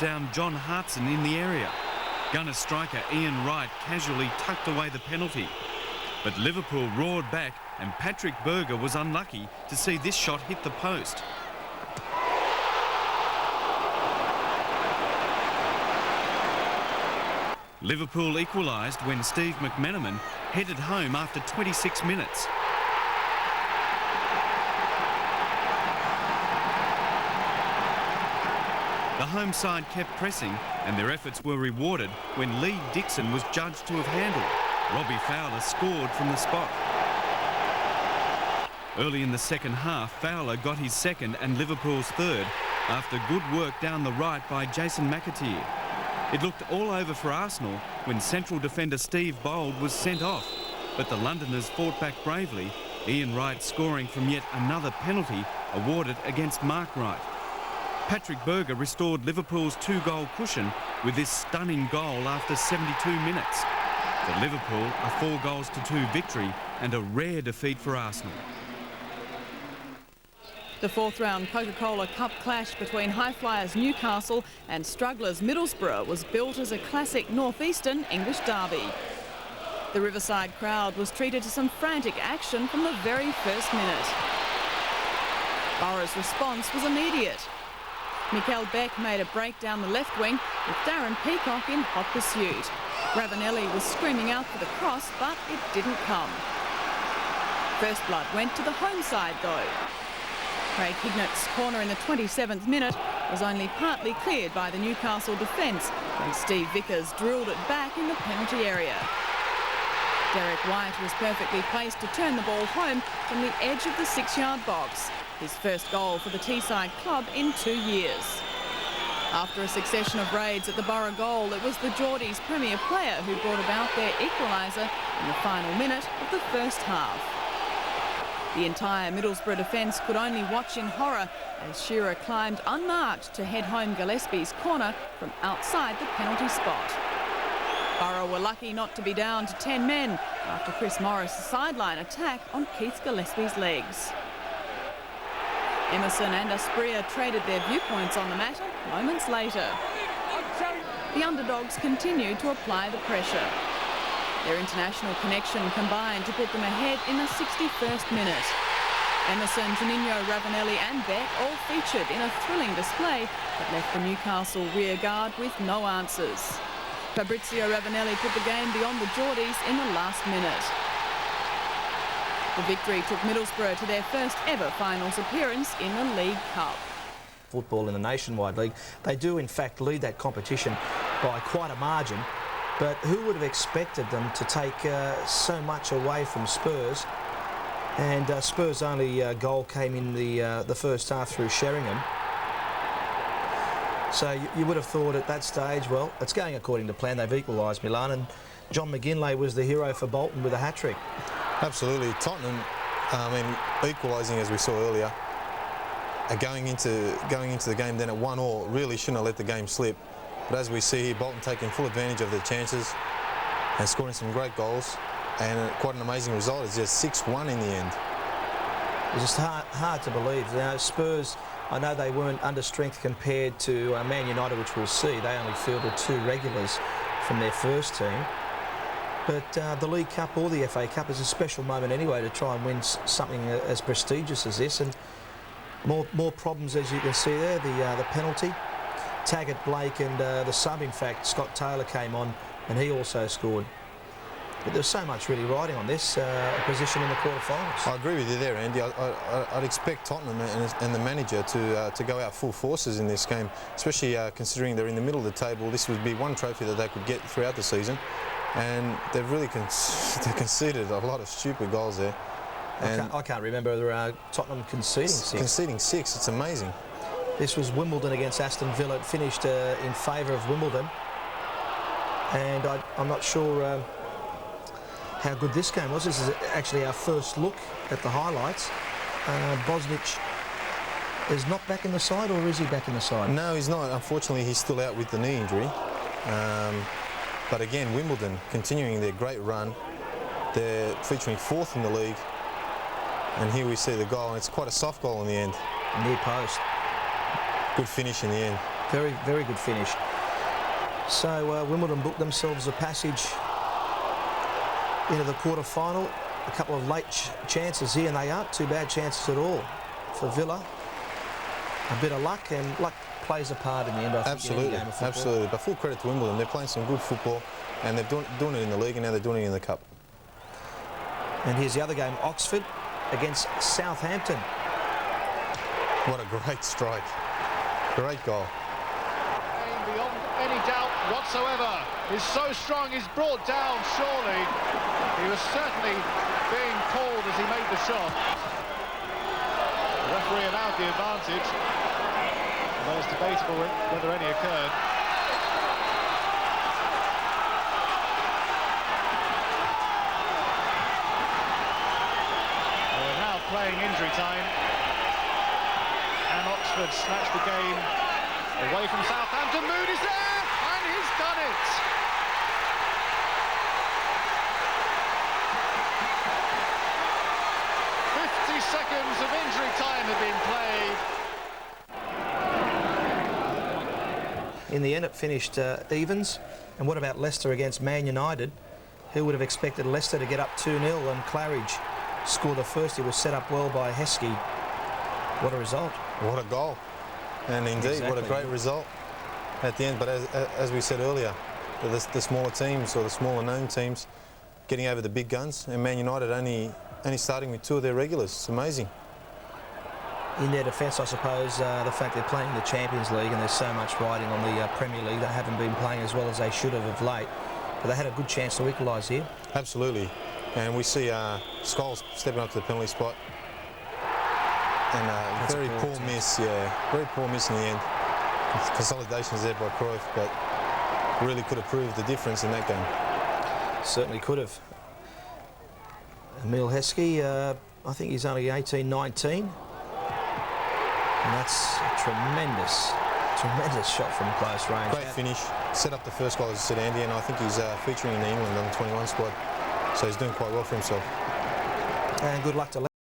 down John Hartson in the area. Gunner striker Ian Wright casually tucked away the penalty. But Liverpool roared back and Patrick Berger was unlucky to see this shot hit the post. Liverpool equalised when Steve McMenamin headed home after 26 minutes. The home side kept pressing and their efforts were rewarded when Lee Dixon was judged to have handled. Robbie Fowler scored from the spot. Early in the second half, Fowler got his second and Liverpool's third after good work down the right by Jason McAteer. It looked all over for Arsenal when central defender Steve Bold was sent off, but the Londoners fought back bravely, Ian Wright scoring from yet another penalty awarded against Mark Wright. Patrick Berger restored Liverpool's 2-goal cushion with this stunning goal after 72 minutes. For Liverpool, a 4-2 victory and a rare defeat for Arsenal. The fourth-round Coca-Cola Cup clash between high-flyers Newcastle and strugglers Middlesbrugh was built as a classic northeastern English derby. The Riverside crowd was treated to some frantic action from the very first minute. Borough's response was immediate. Mikel Beck made a break down the left wing with Darren Peacock in hot pursuit. Ravanelli was screaming out for the cross, but it didn't come. First blood went to the home side though. Craig Hignett's corner in the 27th minute was only partly cleared by the Newcastle defence when Steve Vickers drilled it back in the penalty area. Derek White was perfectly placed to turn the ball home from the edge of the 6-yard box, his first goal for the Teesside club in 2 years. After a succession of raids at the Borough goal, it was the Geordies' premier player who brought about their equaliser in the final minute of the first half. The entire Middlesbrough defence could only watch in horror as Shearer climbed unmarked to head home Gillespie's corner from outside the penalty spot. Borough were lucky not to be down to 10 men after Chris Morris' sideline attack on Keith Gillespie's legs. Emerson and Asprilla traded their viewpoints on the matter moments later. The underdogs continued to apply the pressure. Their international connection combined to put them ahead in the 61st minute. Emerson, Juninho, Ravanelli and Beck all featured in a thrilling display that left the Newcastle rear guard with no answers. Fabrizio Ravanelli put the game beyond the Geordies in the last minute. The victory took Middlesbrough to their first ever finals appearance in the League Cup. Football in the Nationwide League, they do in fact lead that competition by quite a margin. But who would have expected them to take so much away from Spurs? And Spurs' only goal came in the first half through Sheringham. So you would have thought at that stage, well, it's going according to plan. They've equalised Milan, and John McGinlay was the hero for Bolton with a hat-trick. Absolutely. Tottenham, equalising as we saw earlier, going into the game then at 1-1, really shouldn't have let the game slip. But as we see here, Bolton taking full advantage of their chances and scoring some great goals, and quite an amazing result. It's just 6-1 in the end. It's just hard to believe. You know, Spurs, I know they weren't under strength compared to Man United, which we'll see. They only fielded 2 regulars from their first team. But the League Cup or the FA Cup is a special moment anyway to try and win something as prestigious as this. And more problems, as you can see there, the penalty. Taggart, Blake and the sub, in fact, Scott Taylor came on and he also scored. But there's so much really riding on this position in the quarterfinals. I agree with you there, Andy. I'd expect Tottenham and the manager to go out full forces in this game, especially considering they're in the middle of the table. This would be one trophy that they could get throughout the season, and they've really conceded a lot of stupid goals there. And I can't remember Tottenham conceding 6. Conceding 6, it's amazing. This was Wimbledon against Aston Villa. It finished in favour of Wimbledon. And I'm not sure how good this game was. This is actually our first look at the highlights. Bosnich is not back in the side, or is he back in the side? No, he's not. Unfortunately, he's still out with the knee injury. But again, Wimbledon continuing their great run. They're featuring 4th in the league. And here we see the goal, and it's quite a soft goal in the end. Near post. Good finish in the end. Very, very good finish. So Wimbledon booked themselves a passage into the quarter-final. A couple of late chances here, and they aren't too bad chances at all for Villa. A bit of luck, and luck plays a part in the end, I think. Absolutely, in any game of football. absolutely. But full credit to Wimbledon. They're playing some good football, and they're doing it in the league, and now they're doing it in the cup. And here's the other game, Oxford against Southampton. What a great strike. Great goal. Beyond any doubt whatsoever. He's so strong, he's brought down, surely. He was certainly being called as he made the shot. The referee allowed the advantage, although it's debatable whether any occurred. We're now playing injury time, and Oxford snatched the game away from Southampton. Mood is there, and he's done it. Seconds of injury time have been played. In the end, it finished evens. And what about Leicester against Man United? Who would have expected Leicester to get up 2-0 and Claridge score the first? He was set up well by Heskey. What a result. What a goal. And indeed, Exactly. what a great result at the end. But as we said earlier, the smaller teams or the smaller known teams getting over the big guns, and Man United only starting with 2 of their regulars. It's amazing. In their defence, I suppose, the fact they're playing the Champions League and there's so much riding on the Premier League, they haven't been playing as well as they should have of late. But they had a good chance to equalise here. Absolutely. And we see Scholes stepping up to the penalty spot. And very poor miss, very poor miss in the end. Consolidations there by Cruyff, but really could have proved the difference in that game. Certainly could have. Emile Heskey, I think he's only 18, 19. And that's a tremendous shot from close range. Great finish. Set up the first goal, as you said, Andy, and I think he's featuring in the England under 21 squad. So he's doing quite well for himself. And good luck to